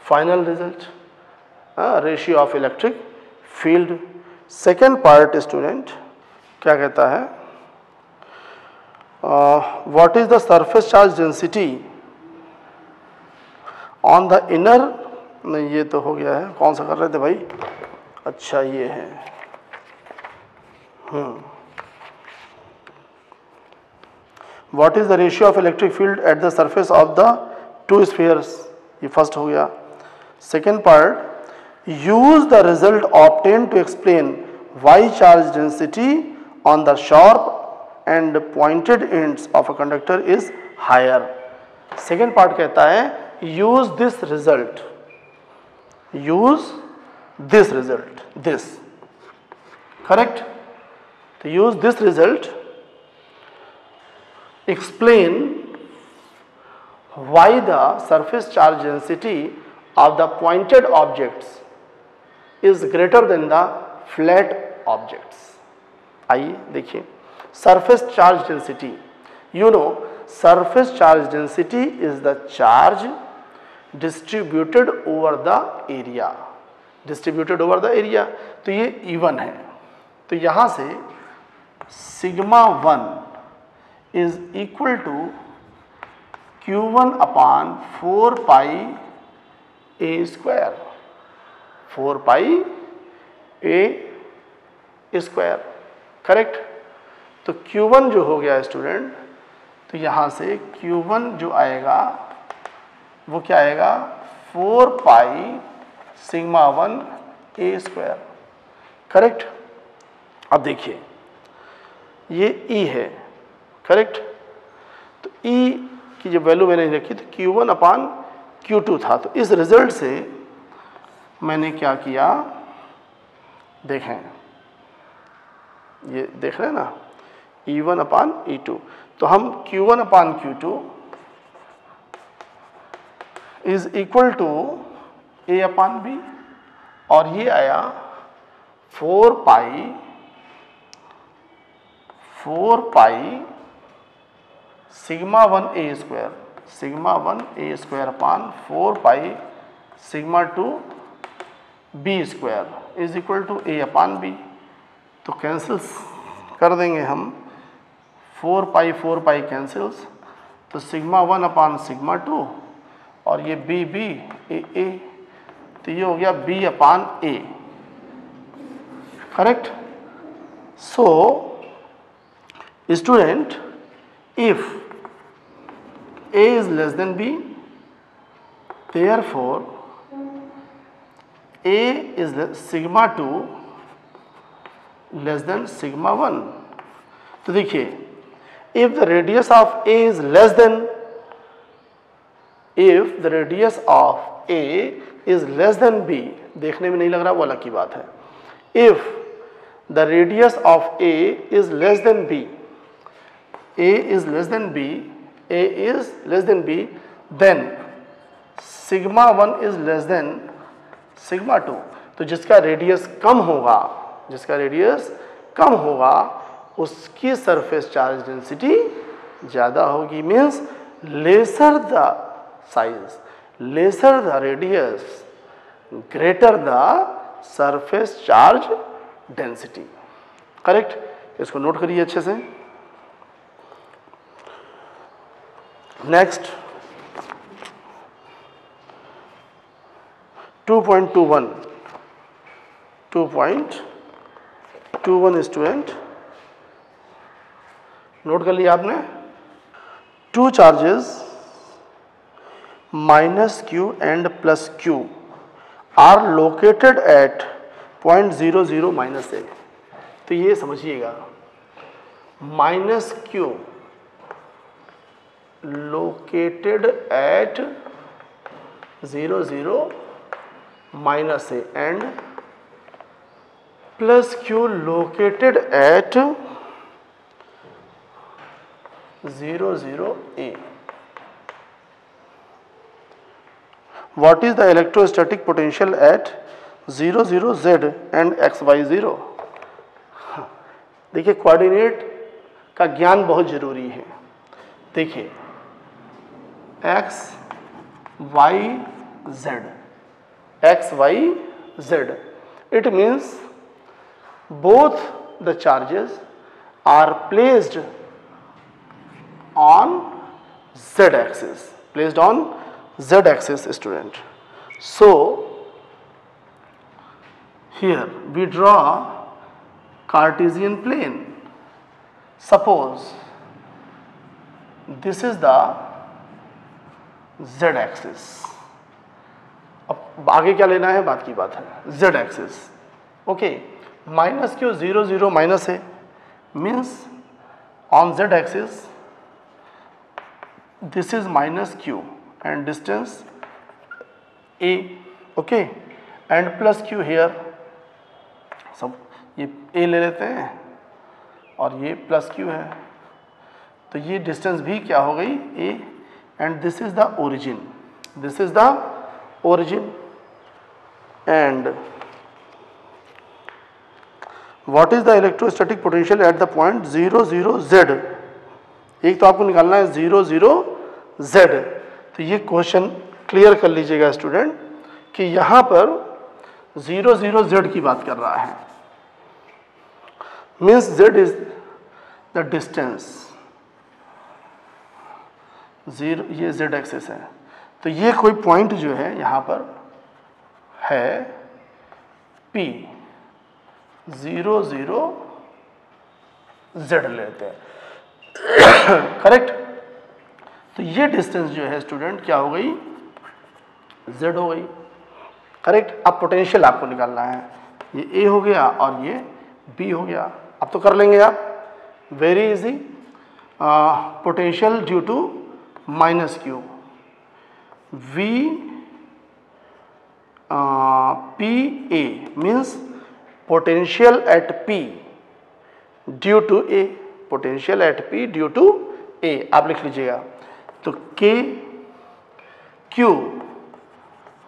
final result, ratio of electric field। second part student क्या कहता है? what is the surface charge density on the inner, नहीं ये तो हो गया है, कौन सा कर रहे थे भाई? अच्छा ये है, what is the ratio of electric field at the surface of the two spheres, ये फर्स्ट हो गया। Second part, use the result obtained to explain why charge density on the sharp and pointed ends of a conductor is higher। Second part कहता है use this result, use this result, this correct, तो use this result, explain why the surface charge density of the pointed objects is greater than the flat objects। आइए देखिए, surface charge density, you know surface charge density is the charge distributed over the area, distributed over the area, तो ये E1 है, तो यहाँ से sigma 1 is equal to Q1 upon 4 pi a square, 4 pi a square, correct. तो Q1 जो हो गया स्टूडेंट, तो यहाँ से Q1 जो आएगा वो क्या आएगा, 4 pi sigma 1 a square, correct. अब देखिए ये E है, करेक्ट, तो E की जो वैल्यू मैंने रखी तो Q1 अपान Q2 था, तो इस रिजल्ट से मैंने क्या किया, देखें ये देख रहे हैं ना, E1 अपान E2, तो हम Q1 upon Q2 is equal to A upon B, और ये आया 4 pi sigma 1 a square, sigma 1 a square upon 4 pi sigma 2 b square is equal to A upon B। तो कैंसिल्स कर देंगे हम, 4 पाई कैंसिल्स, तो सिग्मा 1 अपान सिग्मा 2 और ये B A, तो ये हो गया B upon A, correct. So student, if A is less than B, therefore A is sigma 2 less than sigma 1। तो देखिए, if the radius of A is less than, if the radius of A is less than B, देखने में नहीं लग रहा, वो अलग की बात है। if the radius of A is less than B, A is less than B, A is less than B, then sigma 1 is less than sigma 2। तो जिसका रेडियस कम होगा, जिसका रेडियस कम होगा उसकी सरफेस चार्ज डेंसिटी ज़्यादा होगी, means lesser the size, lesser the radius, greater the surface charge density, correct. इसको note करिए अच्छे से। नेक्स्ट 2.21 स्टूडेंट, नोट कर लिया आपने। Two charges minus Q and plus Q are located at 0.00 minus A। तो ये समझिएगा, minus Q located at 0.00 minus A and plus Q located at 0.00 A। What is the electrostatic potential at 0.0 Z and XY0? देखिए, coordinate का ज्ञान बहुत जरूरी है। देखिए x y z, x y z, it means both the charges are placed on z axis, placed on z axis student। So here we draw Cartesian plane। Suppose this is the z axis. अब आगे क्या लेना है बात की बात है, z axis. Okay, minus Q 0 0 minus है, means on z axis this is minus q and distance a, okay, and plus q here, सब ये a ले लेते हैं और ये प्लस q है, तो ये डिस्टेंस भी क्या हो गई a, and this is the origin, this is the origin, and what is the electrostatic potential at the point 0 0 z। एक तो आपको निकालना है 0 0 z। तो ये क्वेश्चन क्लियर कर लीजिएगा स्टूडेंट कि यहाँ पर 0 0 z की बात कर रहा है, means z is the distance, 0 ये z एक्सिस है। तो ये कोई पॉइंट जो है यहाँ पर है P, 0 0 z लेते हैं, करेक्ट। तो ये डिस्टेंस जो है स्टूडेंट क्या हो गई, z हो गई, करेक्ट। अब पोटेंशियल आपको निकालना है, ये a हो गया और ये b हो गया। अब तो कर लेंगे आप, very easy. Potential due to minus Q, v p a means potential at p due to a, potential at p due to a, आप लिख लीजिएगा। तो k q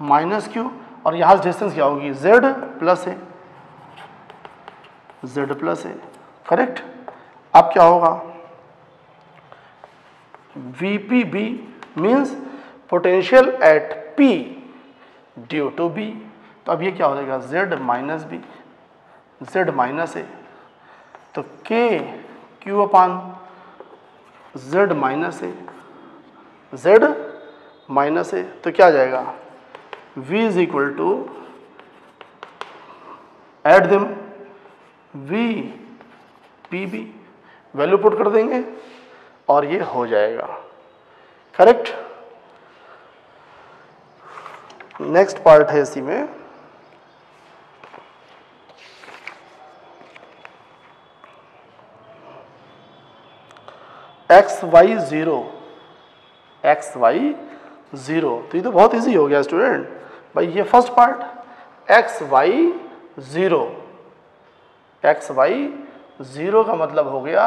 माइनस q, और यहाँ से डिस्टेंस क्या होगी z plus a, z plus a, correct. अब क्या होगा VPB means potential at p due to b। तो अब ये क्या हो जाएगा z minus b, z minus a, तो k q upon z minus A, z minus A, तो क्या आ जाएगा v is equal to, add them, v P B, value put कर देंगे और ये हो जाएगा, करेक्ट। नेक्स्ट पार्ट है इसी में, X Y zero, X Y zero. तो ये तो बहुत इजी हो गया स्टूडेंट भाई, ये first part X Y zero, X Y zero का मतलब हो गया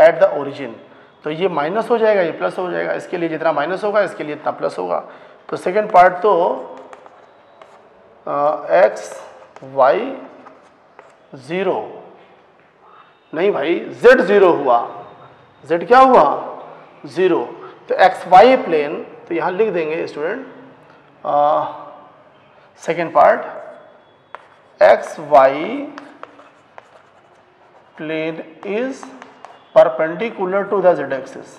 एट द ओरिजिन। तो ये माइनस हो जाएगा, ये प्लस हो जाएगा, इसके लिए जितना माइनस होगा इसके लिए इतना प्लस होगा। तो सेकेंड पार्ट तो एक्स वाई ज़ीरो, नहीं भाई जेड ज़ीरो हुआ, z क्या हुआ ज़ीरो। तो एक्स वाई प्लेन, तो यहाँ लिख देंगे student second part, X Y plane is perpendicular to the z axis,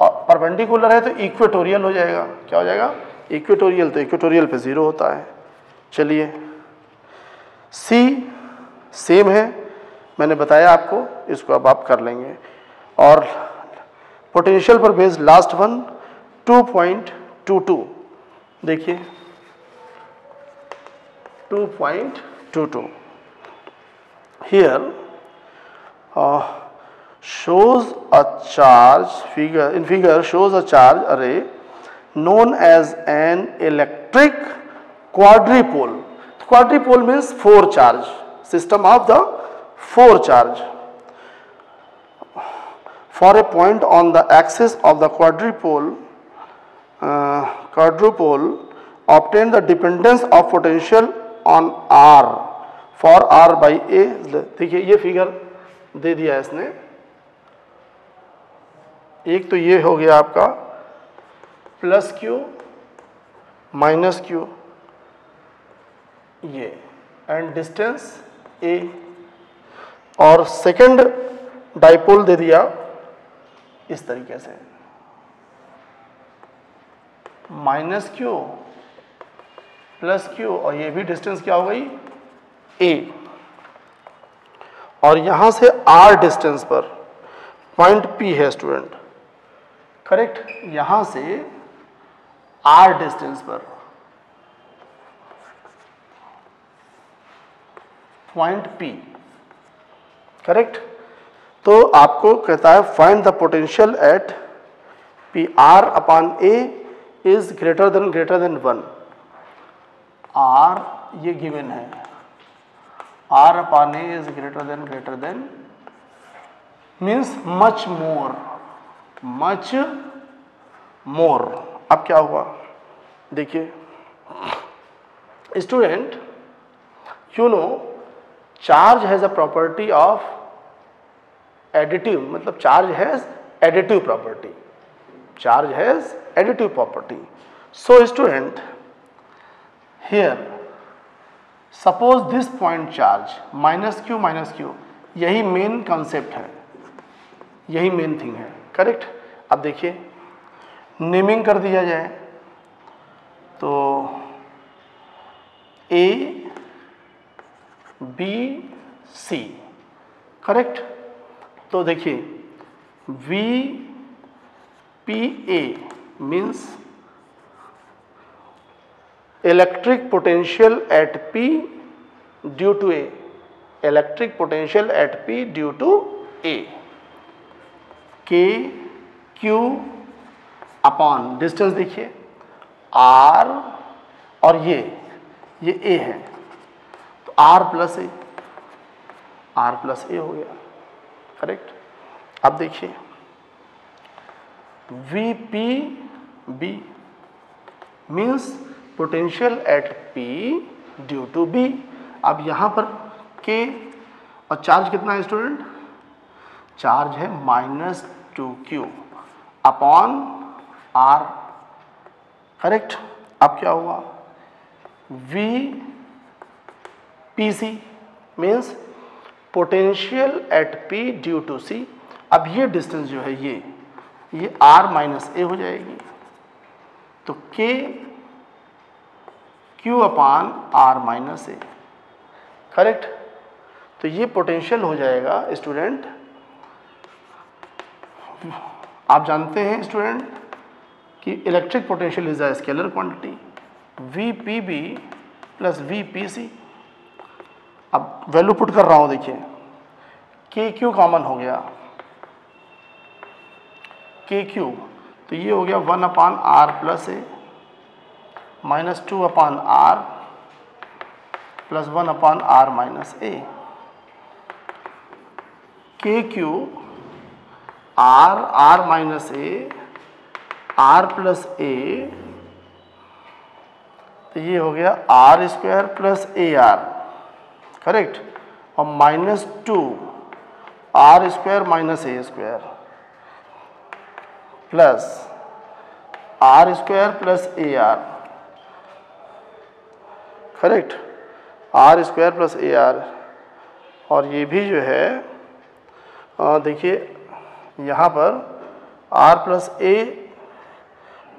और परपेंडिकुलर है तो इक्वेटोरियल हो जाएगा, क्या हो जाएगा इक्वेटोरियल, तो इक्वेटोरियल पे ज़ीरो होता है। चलिए सी सेम है, मैंने बताया आपको, इसको अब आप कर लेंगे। और पोटेंशियल पर बेस्ड लास्ट वन 2.22, देखिए 2.22 here shows a charge figure, in figure shows a charge array known as an electric quadrupole. Quadrupole means 4 charge, system of the 4 charge. For a point on the axis of the quadrupole, obtain the dependence of potential on R for R by A। देखिए ये figure दे दिया है इसने, एक तो ये हो गया आपका प्लस क्यू माइनस क्यू, ये एंड डिस्टेंस A, और सेकंड डाइपोल दे दिया इस तरीके से, माइनस क्यू प्लस क्यू, और ये भी डिस्टेंस क्या हो गई A, और यहां से R डिस्टेंस पर पॉइंट P है स्टूडेंट, करेक्ट, यहां से r डिस्टेंस पर पॉइंट P, करेक्ट। तो आपको कहता है find the potential at P, R upon A is greater than 1। R ये गिवन है, R upon A is greater than means much more. अब क्या हुआ देखिए student, you know charge has a property of additive, मतलब charge has additive property, charge has additive property. So student here suppose this point charge minus Q, यही main concept है, यही main thing है, correct. अब देखिए naming कर दिया जाए तो A B C, करेक्ट। तो देखिए V P A means electric potential at P due to A, electric potential at P due to A, K Q upon distance देखिए R और ये A है तो R प्लस A हो गया, correct. अब देखिए VPB means potential at P due to B। अब यहाँ पर K और चार्ज कितना है स्टूडेंट, चार्ज है -2Q अपॉन R, करेक्ट। अब क्या हुआ VPC means potential at P due to C। अब ये डिस्टेंस जो है ये R माइनस A हो जाएगी तो K Q upon R minus A, correct. तो ये पोटेंशियल हो जाएगा स्टूडेंट, आप जानते हैं स्टूडेंट कि electric potential is a scalar quantity, VPB plus VPC। अब वैल्यू पुट कर रहा हूं, देखिए KQ कॉमन हो गया, KQ तो ये हो गया 1 upon R plus A minus 2 upon R plus 1 upon R minus A, KQ R minus A R plus A, तो ये हो गया R square plus AR, correct, और -2 R square minus A square plus R square plus AR, correct, R square plus AR। और ये भी जो है देखिए यहाँ पर R plus A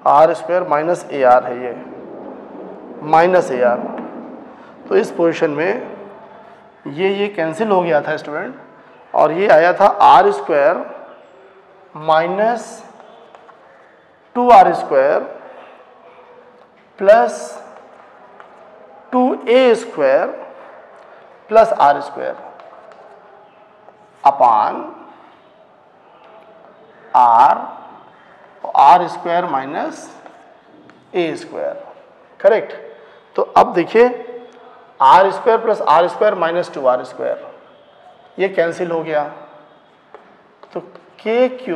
R square minus AR है, ये माइनस AR, तो इस पोजीशन में ये कैंसिल हो गया था स्टूडेंट, और ये आया था R square minus 2R square plus 2A square plus R square upon R square minus A square, correct. तो अब देखिए R square plus R square minus 2R square ये कैंसिल हो गया, तो KQ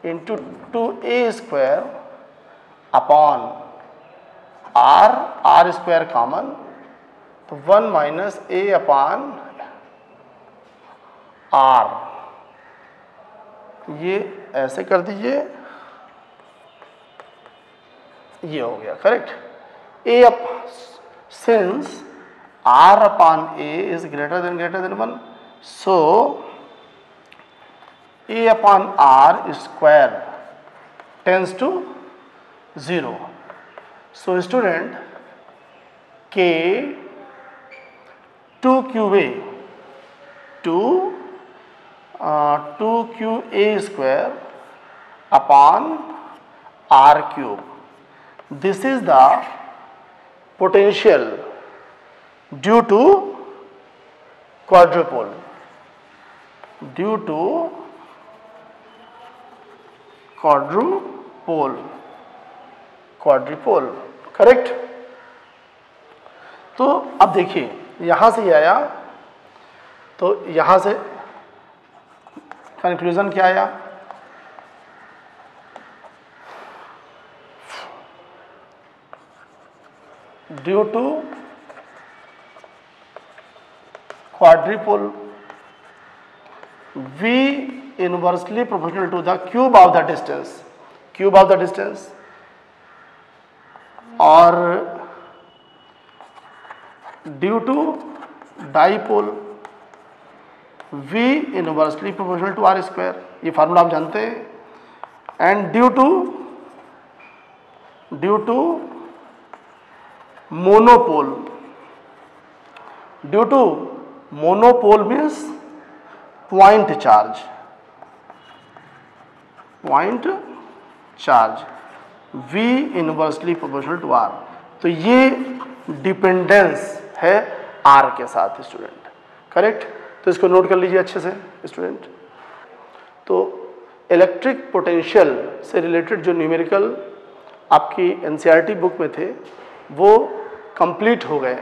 into 2A square upon R square common, तो 1 minus A upon R, ये ऐसे कर दीजिए, ये हो गया, correct. A up since R upon A is greater than 1, so A upon R square tends to 0। So student K 2QA 2QA स्क्वायर upon r cube. This is the potential due to quadrupole. Due to quadrupole, correct. तो अब देखिए यहां से ये आया, तो यहां से कंक्लूजन क्या आया, due to quadrupole V inversely proportional to the cube of the distance, or due to dipole V inversely proportional to r square, ये फार्मूला आप जानते हैं, and due to monopole means point charge V inversely proportional to R। तो ये dependence है R के साथ student, correct. तो इसको नोट कर लीजिए अच्छे से स्टूडेंट। तो इलेक्ट्रिक पोटेंशियल से रिलेटेड जो न्यूमेरिकल आपकी एनसीईआरटी बुक में थे वो कंप्लीट हो गए।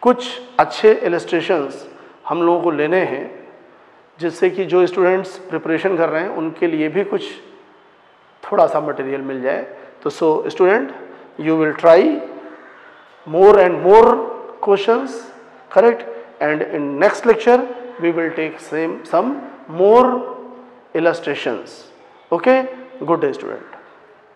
कुछ अच्छे इलस्ट्रेशंस हम लोगों को लेने हैं जिससे कि जो स्टूडेंट्स प्रिपरेशन कर रहे हैं उनके लिए भी कुछ थोड़ा सा मटेरियल मिल जाए। तो so student, you will try more and more questions, correct, and in next lecture we will take some more illustrations. Okay, good day student.